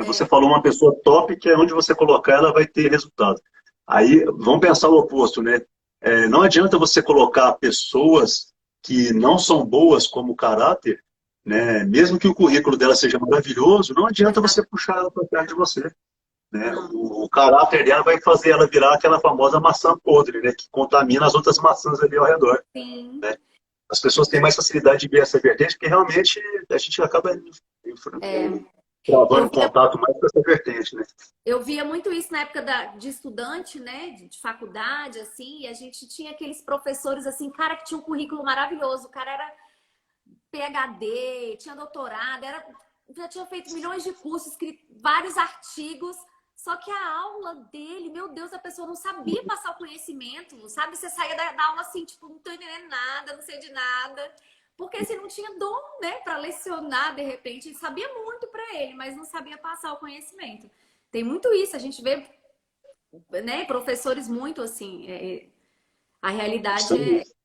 Você É, falou uma pessoa top, que é onde você colocar ela vai ter resultado. Aí, vamos pensar o oposto, né? Não adianta você colocar pessoas que não são boas como caráter, né? Mesmo que o currículo dela seja maravilhoso, não adianta exato. você puxar ela para perto de você, né? Não. O caráter dela vai fazer ela virar aquela famosa maçã podre, né? Que contamina as outras maçãs ali ao redor. Sim. As pessoas têm mais facilidade de ver essa vertente, porque realmente a gente acaba É. Eu travando via contato mais com essa vertente, né? Eu via muito isso na época de estudante, né, de faculdade, assim, e a gente tinha aqueles professores, assim, cara, que tinha um currículo maravilhoso, o cara era PhD, tinha doutorado, já tinha feito milhões de cursos, escrito vários artigos, só que a aula dele, meu Deus, a pessoa não sabia passar o conhecimento, sabe? Você saía da aula assim, tipo, não tô entendendo nada, não sei de nada, porque assim, não tinha dom, né, para lecionar de repente, sabia muito para ele, mas não sabia passar o conhecimento. Tem muito isso, a gente vê, né, professores muito assim, a realidade Justamente.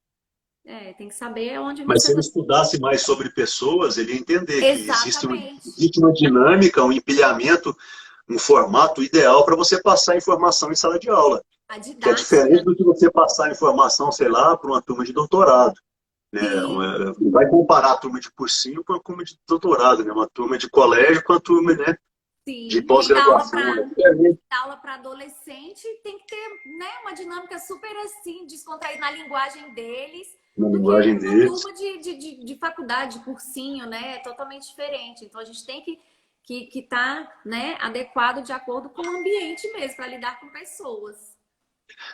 Tem que saber onde Mas você se ele está. estudasse mais sobre pessoas, ele ia entender que Exatamente. existe uma dinâmica, um empilhamento, um formato ideal para você passar informação em sala de aula. A Que é diferente didática. do que você passar informação, sei lá, para uma turma de doutorado. Né? Sim, Não vai comparar a turma de cursinho com a turma de doutorado, né? Uma turma de colégio com a turma, né, de sim. Quem dá aula pós-graduação. É diferente para adolescente tem que ter, né, uma dinâmica super assim, descontraída na linguagem deles, na do que linguagem uma deles. turma de faculdade, de cursinho, né? É totalmente diferente. Então a gente tem que tá, né, adequado de acordo com o ambiente mesmo, para lidar com pessoas.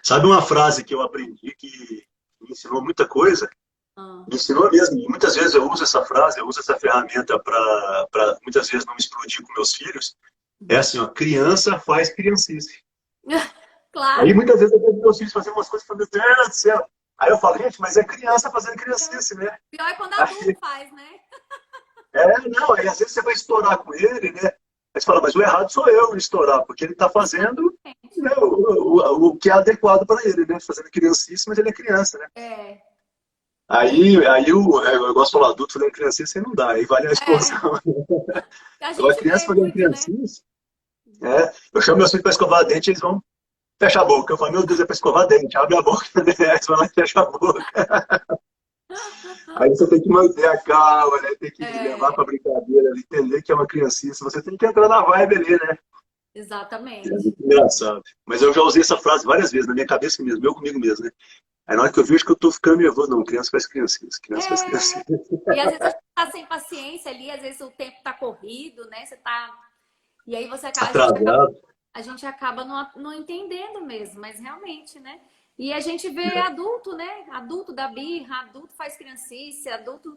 Sabe uma frase que eu aprendi que me ensinou muita coisa? Ah, Me ensinou mesmo. E muitas vezes eu uso essa frase, eu uso essa ferramenta para muitas vezes não me explodir com meus filhos. É assim, ó, criança faz criancice. Aí claro. muitas vezes eu vejo meus filhos fazendo umas coisas e falo, meu Deus do céu. Aí eu falo, gente, mas é criança fazendo criancice, né? Pior é quando adulto Aí, faz, né? não, aí às vezes você vai estourar com ele, né? Aí você fala, mas o errado sou eu em estourar, porque ele está fazendo, né, o que é adequado para ele, né? Fazendo criancice, mas ele é criança, né? É. Aí eu gosto de falar, adulto fazendo criancice, aí não dá, aí vale a É. explosão. A Agora, gente criança vê fazendo muito, né? criancice, eu chamo meus filhos para escovar dente, eles vão fechar a boca. Eu falo, meu Deus, é para escovar dente, abre a boca, né? Aí eles vão lá e fecham a boca. Aí você tem que manter a calma, né? Tem que levar É, para brincadeira, entender que é uma criancinha. Você tem que entrar na vibe ali, né? É exatamente. muito engraçado. Mas eu já usei essa frase várias vezes na minha cabeça mesmo, eu comigo mesmo, né? Aí na hora que eu vejo que eu tô ficando nervoso, não, criança faz criancinhas, criança faz É. criancinhas. E às vezes a gente tá sem paciência ali, às vezes o tempo tá corrido, né? Você tá. E aí Atrasado. a gente acaba não entendendo mesmo, mas realmente, né? E a gente vê adulto, né? Adulto da birra, adulto faz criancice, adulto,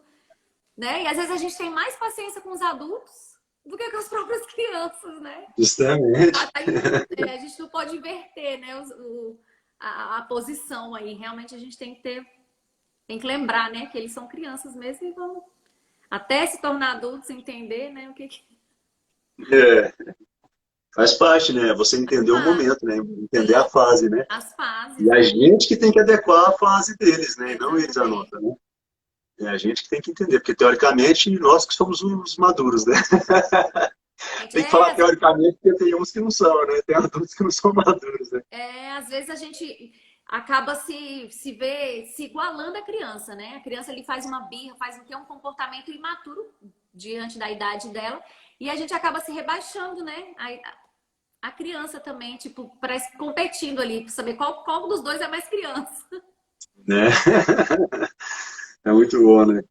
né? E às vezes a gente tem mais paciência com os adultos do que com as próprias crianças, né? Justamente. A gente não pode inverter, né? A posição aí. Realmente a gente tem que lembrar, né? Que eles são crianças mesmo e vão até se tornar adultos entender, né? O que É, faz parte, né? Você entender o faz. momento, né? Entender a Sim, fase, né? as E fases, a né? gente que tem que adequar a fase deles, né? E não eles a Exatamente. nossa, né? É a gente que tem que entender, porque teoricamente nós que somos os maduros, né? Tem que falar Às teoricamente, porque tem uns que não são, né? Tem adultos que não são maduros, né? às vezes a gente acaba se igualando à criança, né? A criança ali faz uma birra, tem um comportamento imaturo diante da idade dela, e a gente acaba se rebaixando, né? A criança também, tipo, parece competindo ali, para saber qual dos dois é mais criança. Né? É muito bom, né?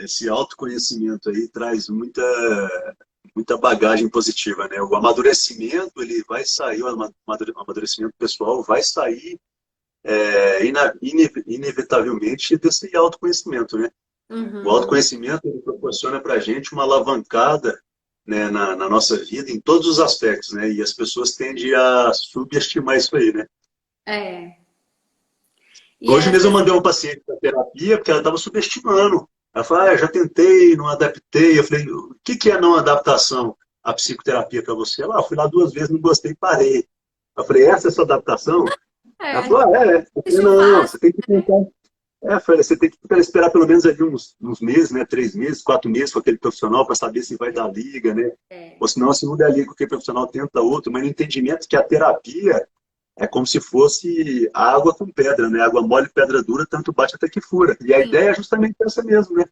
Esse autoconhecimento aí traz muita bagagem positiva, né? O amadurecimento, ele vai sair, o amadurecimento pessoal vai sair inevitavelmente desse autoconhecimento, né? O Uhum. autoconhecimento ele proporciona para a gente uma alavancada, né, na nossa vida em todos os aspectos, né? E as pessoas tendem a subestimar isso aí, né? É. E aí Hoje as mesmo eu pessoas. mandei um paciente para terapia porque ela estava subestimando. Ela falou, já tentei, não adaptei. Eu falei, o que é não adaptação à psicoterapia para você? Ela, fui lá 2 vezes, não gostei, parei. Eu falei, essa é a sua adaptação? Ela É. falou, é. Eu falei, Existe não, fase. você tem que tentar. Falei, você tem que esperar pelo menos ali uns meses, né? 3 meses, 4 meses com aquele profissional para saber se vai dar liga, né? É. Ou senão, se não der liga com aquele profissional, tenta outro. Mas no entendimento que a terapia é como se fosse água com pedra, né? Água mole, pedra dura, tanto bate até que fura. E a Sim. ideia é justamente essa mesmo, né?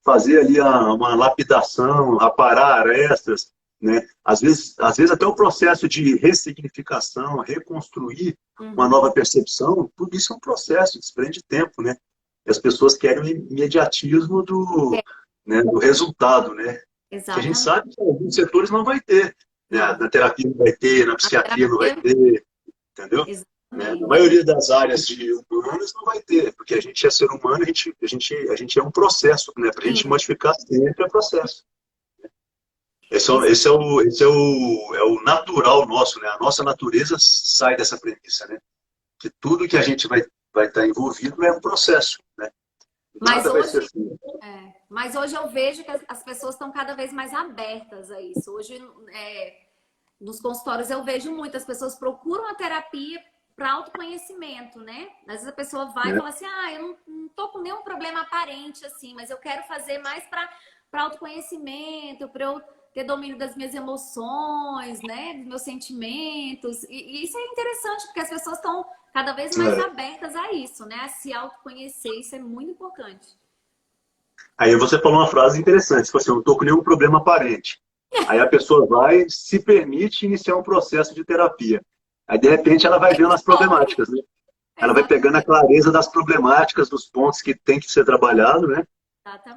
Fazer ali uma lapidação, aparar arestas, né? Às vezes até o processo de ressignificação, reconstruir uma Uhum. nova percepção, tudo isso é um processo, desprende tempo, né? E as pessoas querem o imediatismo É. né, do resultado, né? Que a gente Exatamente. sabe que em alguns setores não vai ter. Né? Não. Na terapia não vai ter, na A psiquiatria não vai terapia. ter, entendeu? Né? Na Exatamente. maioria das áreas de humanas não vai ter, porque a gente é ser humano, a gente é um processo, né? Para a gente Sim. modificar sempre é processo. Esse é o natural nosso, né? A nossa natureza sai dessa premissa, né? Que tudo que a gente vai estar envolvido é um processo, né? Mas Nada vai ser hoje, assim. mas hoje eu vejo que as pessoas estão cada vez mais abertas a isso. Hoje, nos consultórios, eu vejo muitas pessoas procuram a terapia para autoconhecimento, né? Às vezes a pessoa vai e fala assim, ah, eu não tô com nenhum problema aparente, assim, mas eu quero fazer mais para autoconhecimento, para eu ter domínio das minhas emoções, né? Dos meus sentimentos. E isso é interessante, porque as pessoas estão cada vez mais abertas a isso, né? A se autoconhecer, isso é muito importante. Aí você falou uma frase interessante, tipo assim, eu não estou com nenhum problema aparente. Aí a pessoa vai, se permite iniciar um processo de terapia. Aí, de repente, ela vai vendo as Descobre. problemáticas, né? Ela vai pegando a Exatamente. clareza das problemáticas, dos pontos que tem que ser trabalhado, né?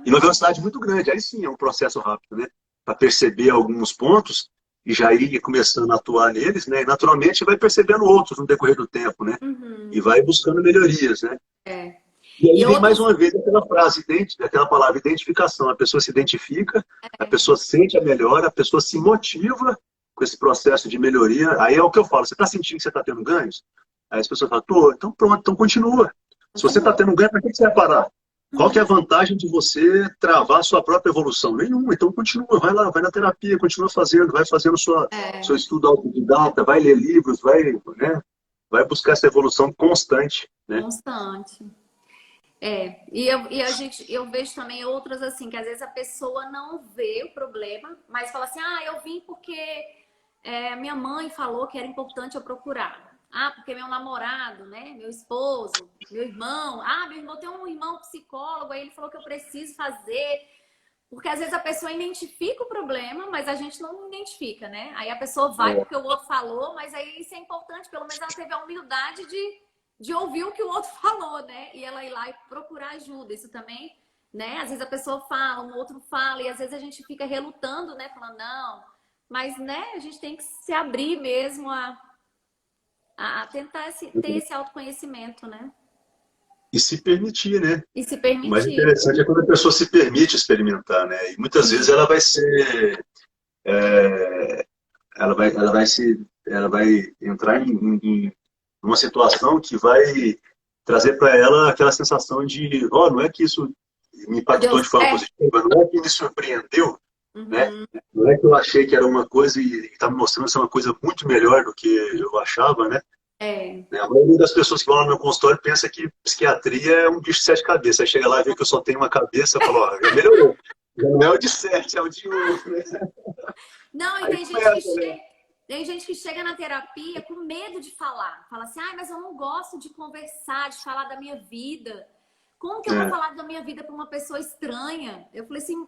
E numa Exatamente. velocidade muito grande. Aí sim é um processo rápido, né? Para perceber alguns pontos e já ir começando a atuar neles, né? E naturalmente vai percebendo outros no decorrer do tempo, né? E Uhum. vai buscando melhorias, né? É. E aí E vem mais outros. uma vez aquela frase, aquela palavra identificação. A pessoa se identifica, a pessoa sente a melhora, a pessoa se motiva com esse processo de melhoria. Aí é o que eu falo, você está sentindo que você está tendo ganhos? Aí as pessoas falam, tô, então pronto, então continua. Se você está Continua. tendo ganho, para que você vai parar? Qual que é a Uhum. vantagem de você travar a sua própria evolução? Nenhuma. Então continua, vai lá, vai na terapia, continua fazendo, vai fazendo seu É, estudo autodidata, vai ler livros, vai, né, vai buscar essa evolução constante, né? constante. É, e a gente, eu vejo também outras assim, que às vezes a pessoa não vê o problema, mas fala assim, ah, eu vim porque minha mãe falou que era importante eu procurar. Ah, porque meu namorado, né, meu esposo, meu irmão, ah, meu irmão tem um irmão psicólogo, aí ele falou que eu preciso fazer. Porque às vezes a pessoa identifica o problema, mas a gente não identifica, né? Aí a pessoa vai porque o outro falou, mas aí isso é importante, pelo menos ela teve a humildade de ouvir o que o outro falou, né? E ela ir lá e procurar ajuda. Isso também, né? Às vezes a pessoa fala, um outro fala, e às vezes a gente fica relutando, né? Falando, não. Mas, né, a gente tem que se abrir mesmo a tentar ter esse autoconhecimento, né? E se permitir, né? E se O mais permitir. interessante é quando a pessoa se permite experimentar, né? E muitas vezes Sim. ela vai ser, ela vai entrar em uma situação que vai trazer para ela aquela sensação de, ó, não é que isso me Deu impactou de forma certo? positiva, não é que me surpreendeu, né? Uhum. Não é que eu achei que era uma coisa e está me mostrando ser uma coisa muito melhor do que eu achava, né? É. A maioria das pessoas que vão lá no meu consultório pensa que psiquiatria é um bicho de sete cabeças. Aí chega lá e vê que eu só tenho uma cabeça e fala, ó, já melhorou. Já não é o de sete, é o de um. Não, e Aí começa, né? tem gente que chega na terapia com medo de falar. Fala assim, ah, mas eu não gosto de conversar, de falar da minha vida. Como que eu vou É, falar da minha vida para uma pessoa estranha? Eu falei assim,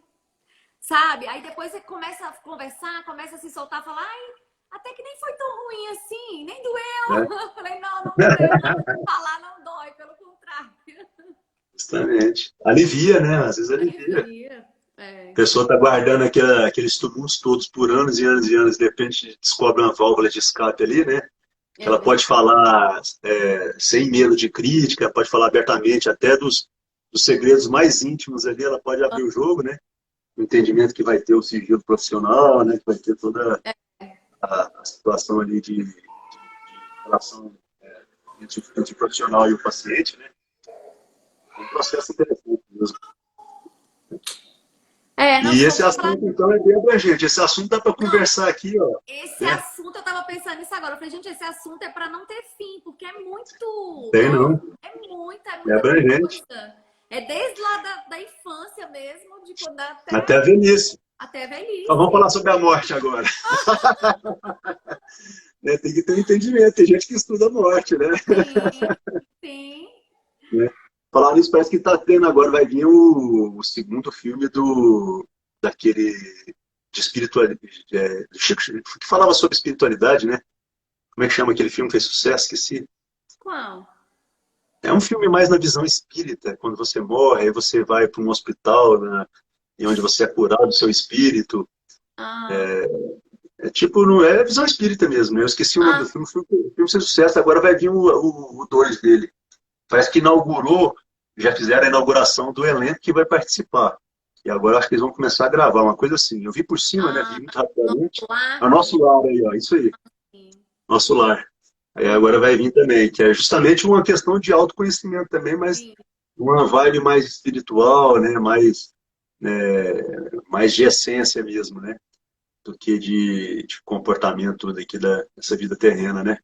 sabe? Aí depois você começa a conversar, começa a se soltar, falar, ai, até que nem foi tão ruim assim, nem doeu. né? Eu falei, não, não doeu, não. Falar não dói, pelo contrário. Justamente. Alivia, né? Às vezes alivia. Alivia. A É, pessoa está guardando aqueles tumultos todos por anos e anos e anos, de repente descobre uma válvula de escape ali, né? Que é ela pode verdade. falar sem medo de crítica, pode falar abertamente até dos segredos mais íntimos ali, ela pode abrir o jogo, né? O entendimento que vai ter o sigilo profissional, né? Que vai ter toda a situação ali de relação entre o profissional e o paciente, né? É um processo interessante mesmo. É, não, E show esse de bola. assunto, então, é bem abrangente. Esse assunto dá para Não, conversar aqui, ó, esse né? assunto, eu tava pensando nisso agora. Eu falei, gente, esse assunto é para não ter fim, porque é muito, Tem ó, não, é é muita abrangente. coisa. É desde lá da infância mesmo, de quando Até a até, velhice. até a Então vamos falar velhice. sobre a morte agora. Né? Tem que ter um entendimento. Tem gente que estuda a morte, né? Sim, sim. Né? Falar nisso, parece que está tendo agora, vai vir o segundo filme daquele de espiritualidade, que falava sobre espiritualidade, né? Como é que chama aquele filme que fez sucesso? Esqueci. Qual? É um filme mais na visão espírita, quando você morre, aí você vai para um hospital, né, e onde você é curado do seu espírito. Ah, É tipo, não é visão espírita mesmo, né? Eu esqueci o nome do ah, filme, o filme fez sucesso, agora vai vir o 2 dele. Parece que inaugurou, já fizeram a inauguração do elenco que vai participar. E agora acho que eles vão começar a gravar, uma coisa assim. Eu vi por cima, né? Vi ah, muito no rapidamente. É o lar, nosso lar aí, ó. Isso aí, sim. nosso lar. Aí agora Uhum, vai vir também, que é justamente uma questão de autoconhecimento também, mas sim. uma vibe mais espiritual, né? Mais de essência mesmo, né? Do que de comportamento daqui dessa vida terrena, né?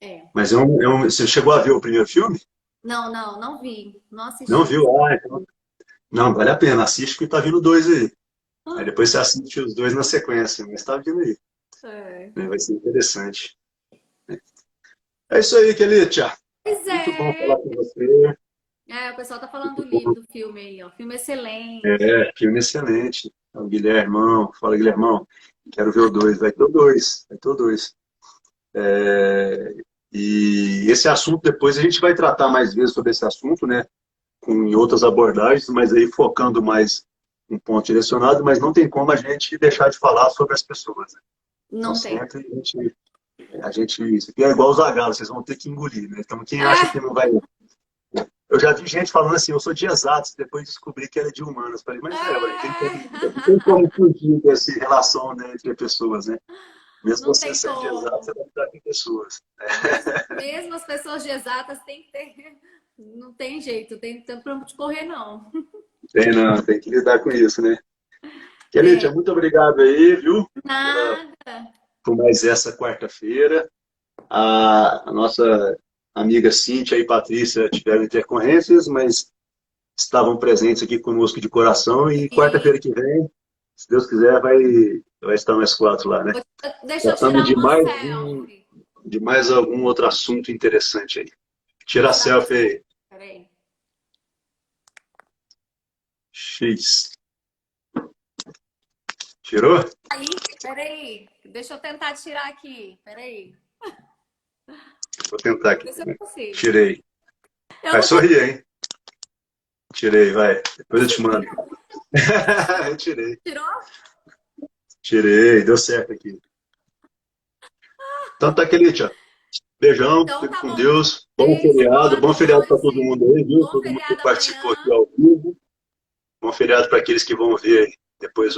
É. Mas você chegou a ver o primeiro filme? Não vi. Não Não assisti. viu? Ah, então. Não, vale a pena. Assiste que tá vindo dois aí. Aí depois você assiste os dois na sequência, mas tá vindo aí. É. Né? Vai ser interessante. É isso aí, Kelitia. Pois Muito bom é. falar com você. É, o pessoal tá falando Muito do livro, bom. do filme aí, ó. Filme excelente. É, filme excelente. Então, Guilhermão, fala, Guilhermão. Quero ver o dois. Vai ter o dois. Vai ter o dois. É, e esse assunto, depois a gente vai tratar mais vezes sobre esse assunto, né? Em outras abordagens, mas aí focando mais em ponto direcionado, mas não tem como a gente deixar de falar sobre as pessoas. Né? Então, Não tem. sempre isso aqui é igual os agalos, vocês vão ter que engolir, né? Então, quem acha que É, não vai. Eu já vi gente falando assim, eu sou de exatos, depois descobri que era de humanas. Falei, mas ué, não tem como fugir dessa relação, né, entre pessoas, né? Mesmo não você tem sendo de exatos, como. você vai lidar com pessoas. Mesmo as pessoas de exatas tem que ter. Não tem jeito, tem tanto pra onde correr, não. Tem, não, tem que lidar com isso, né? Tem. Kelitia, muito obrigado aí, viu? Nada. Por mais essa quarta-feira. A nossa amiga Cíntia e Patrícia tiveram intercorrências, mas estavam presentes aqui conosco de coração e E quarta-feira que vem, se Deus quiser, vai estar nós quatro lá, né? deixa eu Tratando tirar uma selfie. de mais algum outro assunto interessante aí. Vou Tira a tirar uma selfie selfie. aí. Peraí. X. Tirou? Aí, peraí. Deixa eu tentar tirar aqui. Peraí. Vou tentar Vou aqui ver se eu também. consigo. Tirei. Eu Vai não consigo. sorrir, hein? Tirei, vai. Depois eu te Consegui, mando. não. Eu tirei. Tirou? Tirei, deu certo aqui. Então tá, Kelitia. Beijão, Então fique tá com bom. Deus. Beijo, boa Bom feriado para todo noite. mundo aí, viu? Bom Todo mundo que feriado participou aqui amanhã. ao vivo. Bom feriado para aqueles que vão ver depois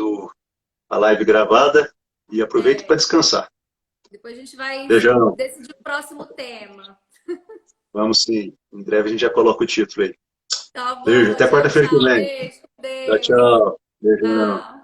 a live gravada. E aproveite para É, descansar. depois a gente vai Beijão. decidir o próximo tema. Vamos sim. Em breve a gente já coloca o título aí. Tá Beijo. bom. Até Tchau, quarta-feira que tchau. vem. Beijo. Com Tchau, Deus. tchau. Beijão. Tchau.